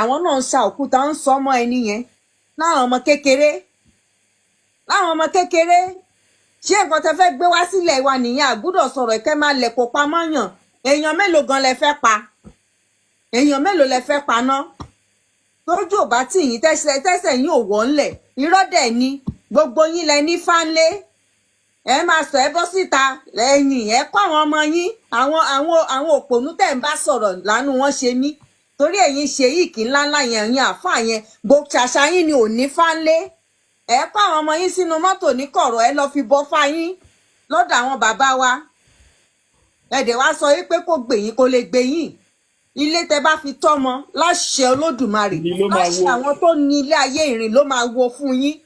àwọn náà ń sa òkúta ń sọ ọmọ ẹni yẹn láwọn ọmọ kékeré ṣé nǹkan tẹ fẹ́ gbé wá sílẹ̀ wa nìyẹn àgbúdọ̀ sọ̀rọ̀ ìkẹ́ máa lẹ̀ kó pamọ́ yàn èèyàn mélòó gan lẹ fẹ́ pa èèyàn mélòó lẹ fẹ́ pa ná tójú ò bá tì yín tẹ́sẹ̀ yín ò wọ́ ńlẹ̀ irọ́ dẹ̀ ni gbogbo yín lẹ ní fánlé ẹ máa sọ ẹ bọ́ síta lẹ́yìn ẹ kọ́ àwọn ọmọ yín àwọn òpònú tẹ̀ ń bá sọ̀rọ̀ lánàá wọn ṣe mí torí ẹ̀yin ṣe yìí kí ńláńlá yẹn ẹ̀yin àáfàá yẹn gbogbo ṣàṣà yín ni ò ní fánlé ẹ kọ́ àwọn ọmọ yín sínú mọ́tò ní kọ̀rọ̀ ẹ lọ fi bọ́ fáyín lọ́dọ̀ àwọn bàbá wa ẹ̀dẹ̀ wá sọ wípé kó gbè yín kó lè gbé yín ilé tẹ bá fi tọ́mọ láṣẹ Olódùmarè láṣẹ àwọn tó ní ilé ayé ìrìn ló máa wo fún yín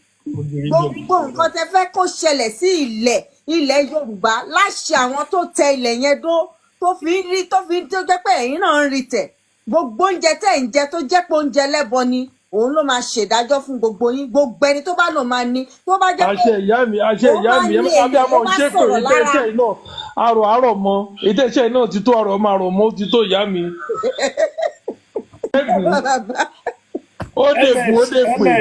gbogbo nǹkan tẹ fẹ́ kó ṣẹlẹ̀ sí ilẹ̀ Yorùbá láṣẹ àwọn tó tẹ ilẹ̀ yẹn dó tó jẹ́ pé ẹ̀yin náà ń rí tẹ̀ gbogbo oúnjẹ tẹ̀ ń jẹ tó jẹ́ pé oúnjẹ lẹ́bọ ni òun ló máa ṣèdájọ́ fún gbogbo yín gbogbo ẹni tó bá lò máa ní tó bá jẹ́ pé àṣẹ ìyá mi abiyamọ ṣépè ìtẹ̀ṣẹ̀ náà àrọ̀ mọ́ ìtẹ̀ṣẹ̀ náà ti tó àrọ̀ máa rọ̀ mọ́ ó ti tó ìyá mi. ó dé pè.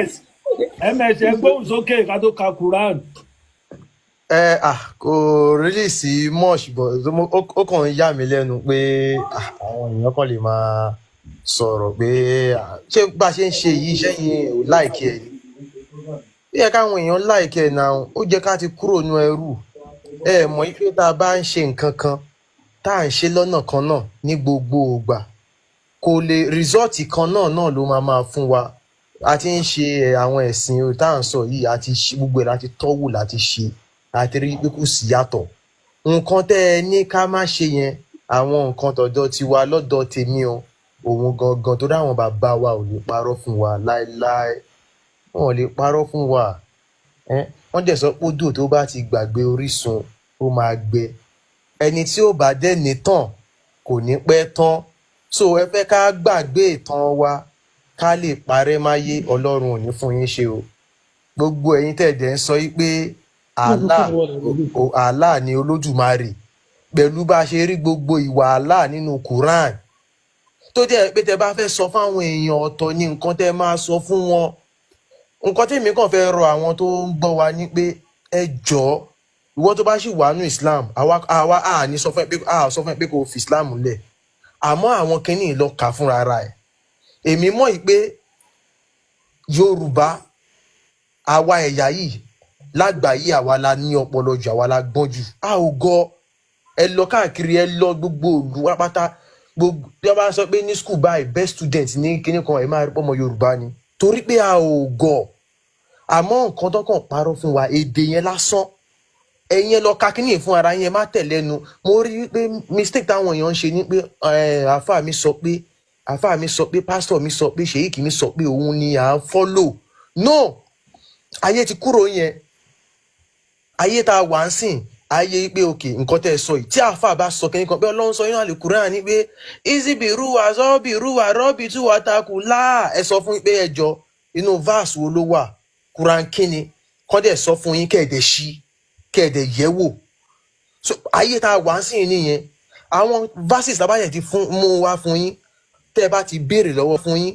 ms ẹ gbóhùn sókè ká tó ka Quran. Kò really sí much but ó kàn ń yà mí lẹ́nu pé àwọn èèyàn kan lè máa sọ̀rọ̀ pé ṣé bá ṣe ń ṣe yìí sẹ́yìn ò láìkí ẹ̀ bí ẹ káwọn èèyàn láìkí ẹ̀ náà ó jẹ́ ká ti kúrò nú ẹrù mọ̀ pé tá a bá ń ṣe nǹkan kan tá à ń ṣe lọ́nà kan náà ní gbogbo ìgbà kò lè rìsọ́ọ̀tì kan náà ló máa fún wa a ti ń ṣe àwọn ẹ̀sìn tá à ń sọ yìí àti gbogbo ẹ̀ láti tọ́wò láti ṣe àti rí pé kò sí yàtọ̀ nǹkan tẹ́ ẹ ní ká má ṣe yẹn àwọn nǹkan tọ̀dọ̀ tiwa lọ́dọ̀ tèmi o òun gangan tó dáwọn bàbá wa ò lè parọ́ fún wa láéláé wọn ò lè parọ́ fún wa wọ́n dẹ̀ sọ pé odò tó bá ti gbàgbé orísun ó máa gbẹ ẹni tí ó bá dẹ̀ ní tàn kò ní pẹ́ tán so ẹ fẹ́ ká gbàgbé ìtàn wa ká lè parẹ́ máyé Ọlọ́run ò ní fún yín ṣe o gbogbo ẹ̀yin tẹ̀dẹ̀ ń sọ pé Allah ni Olódùmarè pẹ̀lú bá a ṣe rí gbogbo ìwà Allah nínú Quran tó jẹ́ pé tẹ bá fẹ́ sọ fáwọn èèyàn ọ̀tọ̀ ní nǹkan tẹ máa sọ fún wọn nǹkan tèmi kàn fẹ́ rọ àwọn tó ń gbọ́ wa ní pé ẹ jọ̀ọ́ ìwọ tó bá sì wà nínú Islam àwa ní sọ fún ẹ pé kò fi Islam lẹ̀ àmọ́ àwọn kìíní lọ kà fúnra ara ẹ̀ èmi mọ̀ yìí pé Yorùbá àwa ẹ̀yà yìí lágbàáyé àwa la ní ọpọlọ jù àwa la gbọ́n jù a ò gọ ẹ lọ káàkiri ẹ lọ gbogbo òlu pátá gbogbo bí wọ́n bá sọ pé ní school báyìí best student ní kíní kan ẹ máa rí pọ́mọ Yorùbá ni torí pé a ò gọ àmọ́ nǹkan tó kàn parọ́ fún wa èdè yẹn lásán ẹ̀yin lọ ka kíní fún ara yẹn má tẹ̀lẹ́nu mo rí pé mistake táwọn èèyàn ń ṣe ni pé àáfàá mi sọ pé pastor mi sọ pé sheik mi sọ pé òun ni à ń follow no ayé ti kúrò yẹn ayé tá a wà ń sìn ayé pé òkè nǹkan tẹ́ ẹ sọ yìí tí àáfàá bá sọ kẹ́ni kan pé Ọlọ́run sọ inú Al-Qur'an ní pé izibiruwa zọbiruwa rọbì tí wàá takù láà ẹ sọ fún pé ẹjọ inú verse wo ló wà Quran kíni kọ́ dẹ̀ sọ fún yín kẹ́ẹ̀dẹ̀ ṣí kẹ́ẹ̀dẹ̀ yẹ̀ wò so ayé tá a wà ń sìn nìyẹn àwọn verses tábàyẹ̀ ti mú wá fún yín tẹ́ ẹ bá ti béèrè lọ́wọ́ fún yín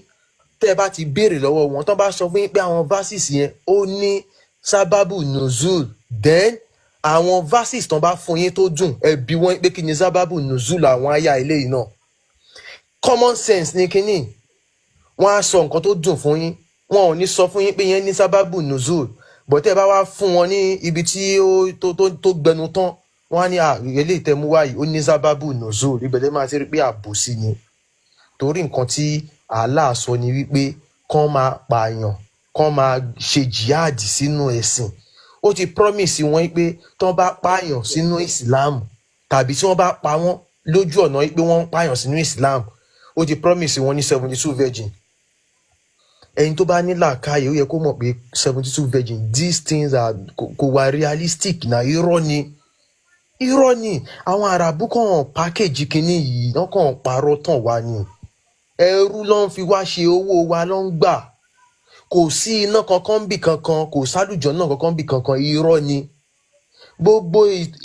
tẹ́ ẹ bá ti béèrè lọ́wọ́ wọn tó bá sọ fún yín pé àwọn verses yẹn ó ní sábàbù nùzúl then àwọn verses tó bá fún yín tó dùn ẹ bi wọ́n pé kí ni sábàbù nùzúl àwọn àyà eléyìí náà common sense ní kíní wọ́n á sọ nǹkan tó dùn fún yín wọn ò ní sọ fún yín pé yẹn ní sábàbù nùzúl bọ̀tẹ́ bá wá fún wọn ní ibi tí tó gbẹnu tán wọ́n á ní eléyìí tẹ́ mú wáyìí ó ní sábàbù nùzúl ibẹ̀ máa ti rí pé àbòsí ni torí nǹkan tí Allah sọ ni wípé kán máa pààyàn kán máa ṣe jihad sínú ẹ̀sìn ó ti promise wọn pé tán bá pààyàn sínú Islam tàbí tí wọ́n bá pa wọ́n lójú ọ̀nà pé wọ́n ń pààyàn sínú Islam ó ti promise wọn ní 72 virgin ẹni tó bá ní làákàyè ó yẹ kó mọ̀ pé 72 virgin these things are kò wá realistic na irọ́ ni àwọn Àràbù kàn package kínní yìí wọ́n kàn parọ́ tàn wá ni ẹrú ló ń fi wá ṣe owó wa ló ń gbà kò sí iná kankan bì kankan kò sálùjọ náà kankan bì kankan irọ́ ni gbogbo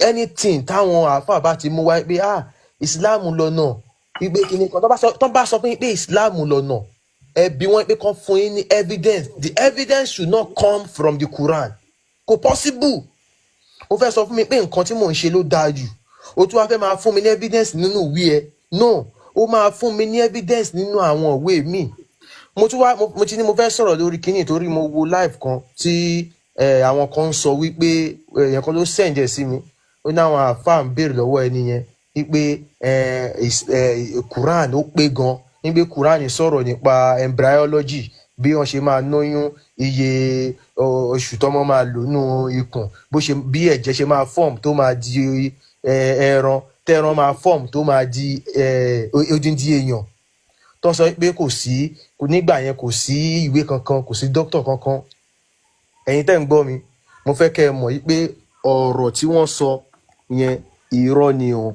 anything táwọn àáfàá bá ti mú wá pé Islam lọ́nà wípé kíní kan tó bá sọ fún yín pé Islam lọ́nà ẹ bi wọ́n pé kán fún yín ní evidence. The evidence should not come from the Quran. Kò possible. Ó fẹ́ sọ fún mi pé nǹkan tí mò ń ṣe ló dáa jù. Ó tún wá fẹ́ máa fún mi ní evidence nínú ìwé ẹ. No, ó máa fún mi ní evidence nínú àwọn ìwé mi. Mo ti ní mo fẹ́ sọ̀rọ̀ lórí kíní torí mo wo live kan tí àwọn kan sọ wípé èèyàn kan ló send ẹ̀ sí mi. Ó ní àwọn àfáà ń béèrè lọ́wọ́ ẹni yẹn wípé Quran ó pé gan. Nígbé Quran sọ̀rọ̀ nípa embryology bí wọ́n ṣe máa lóyún iye oṣù tọ́mọ máa lò nínú ikùn bí ẹ̀jẹ̀ ṣe máa form tó máa di ẹran tẹ́ran máa form tó máa di odindi èèyàn tó sọ pé nígbà yẹn kò sí ìwé kankan kò sí doctor kankan. Ẹ̀yin tẹ́ ń gbọ́ mi mo fẹ́ kẹ́ ẹ mọ̀ pé ọ̀rọ̀ tí wọ́n sọ yẹn irọ́ ni o.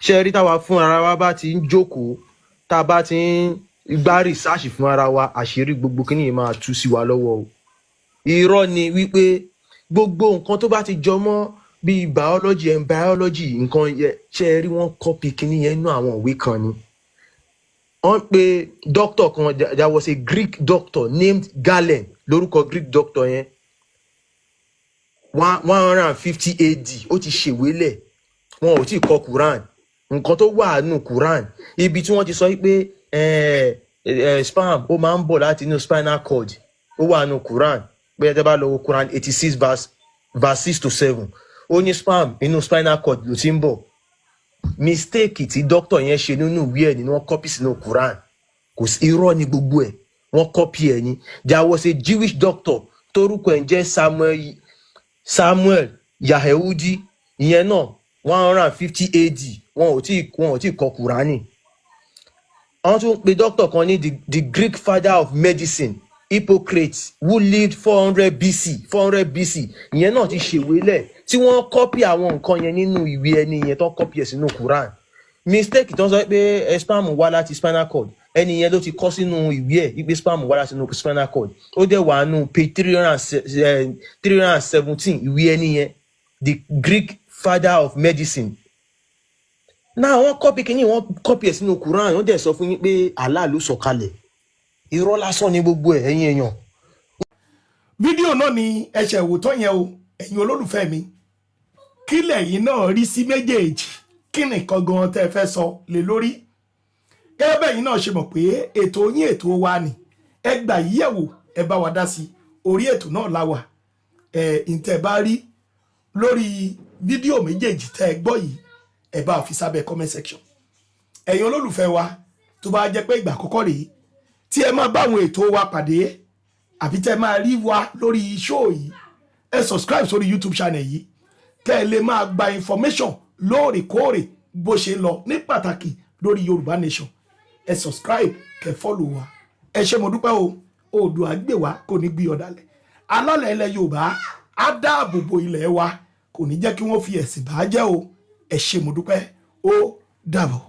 Ṣé rí táwa fún ara wa bá ti ń jókòó tá a bá ti ń gbá research fún ara wa àṣírí gbogbo kíní yìí máa tú sí wa lọ́wọ́ o. Irọ́ ni wípé gbogbo nǹkan tó bá ti jọ mọ́ bíi biology and biology nǹkan yẹ ṣe rí wọ́n copy kíní yẹn nínú àwọn ìwé kan ni. Wọ́n pe doctor kan, there was a Greek doctor named Galen lórúkọ Greek doctor yẹn 150 AD ó ti ṣèwélẹ̀ wọn ò tí kọ Quran. Nǹkan tó wà nínú Quran ibi tí wọ́n ti sọ pé sperm ó máa ń bọ̀ láti inú spinal cord ó wà nínú Quran bẹ́ẹ̀ tẹ́ bá lọ wo Quran 86 verse 6 to 7 ó ní sperm inú spinal cord ló ti ń bọ̀. Mistake tí doctor yẹn ṣe nínú ìwé ẹ̀ ni wọ́n copy sínú Quran. Kò sí irọ́ ní gbogbo ẹ̀ wọ́n copy ẹ̀ ni. There was a Jewish doctor torúkọ ẹ̀ ń jẹ́ Samuel Yahudi ìyẹn náà 150 AD wọn ò tí kọ Qurani. Wọ́n tún pe doctor kan ní the Greek father of medicine Hippocrates who lived 400 BC ìyẹn náà ti ṣèwélẹ̀ tí wọ́n copy àwọn nǹkan yẹn nínú ìwé ẹni yẹn tó copy ẹ̀ sínú Quran. Mistake tó ń sọ pé sperm wá láti spinal cord ẹni yẹn ló ti kọ sínú ìwé ẹ̀ wípé sperm wá láti spinal cord ó dẹ̀ wà nù page 317 ìwé ẹni yẹn the Greek father of medicine. Náà wọ́n copy kìíní wọ́n copy ẹ̀ sínú Quran wọ́n dẹ̀ sọ fún yín pé Allah ló sọ̀kalẹ̀. Irọ́ lásán ni gbogbo ẹ̀ ẹ̀yin èèyàn. Fídíò náà ni ẹ̀ṣẹ̀ wò tán yẹn o ẹ̀yin olólùfẹ́ mi kí lẹ̀yin náà rí sí méjèèjì kí nìkan gan tẹ́ fẹ́ sọ lé lórí. Gẹ́gẹ́ bẹ́ẹ̀ yín náà ṣe mọ̀ pé ètò yín ètò wa ni ẹ gbà yí yẹ̀wò ẹ bá wa dá sí orí ètò náà láwà ìtẹ̀ bá rí lórí fídíò méjèèjì tẹ́ ẹ gbọ́ yìí ẹ bá fi sábẹ́ comment section. Ẹ̀yin olólùfẹ́ wa tó bá jẹ́ pé ìgbà àkọ́kọ́ rèé tí ẹ máa bá àwọn ètò wa pàdé àbí tẹ́ máa rí wa lórí show yìí ẹ subscribe sórí YouTube channel yìí tẹ́ ẹ lè máa gba information lóòrèkóòrè bó ṣe lọ ní pàtàkì lórí Yorùbá Nation. Ẹ subscribe kẹ́ follow wa. Ẹ ṣé mo dúpẹ́ o Oòduà gbè wá kò ní gbé ọ̀dàlẹ̀ alálẹ̀ ilẹ̀ Yorùbá á dáàbò bo ilẹ̀ wa kò ní jẹ́ kí wọ́n fi ẹ̀sìn bá jẹ́ o. Ẹ ṣé mo dúpẹ́ ó dàbọ̀.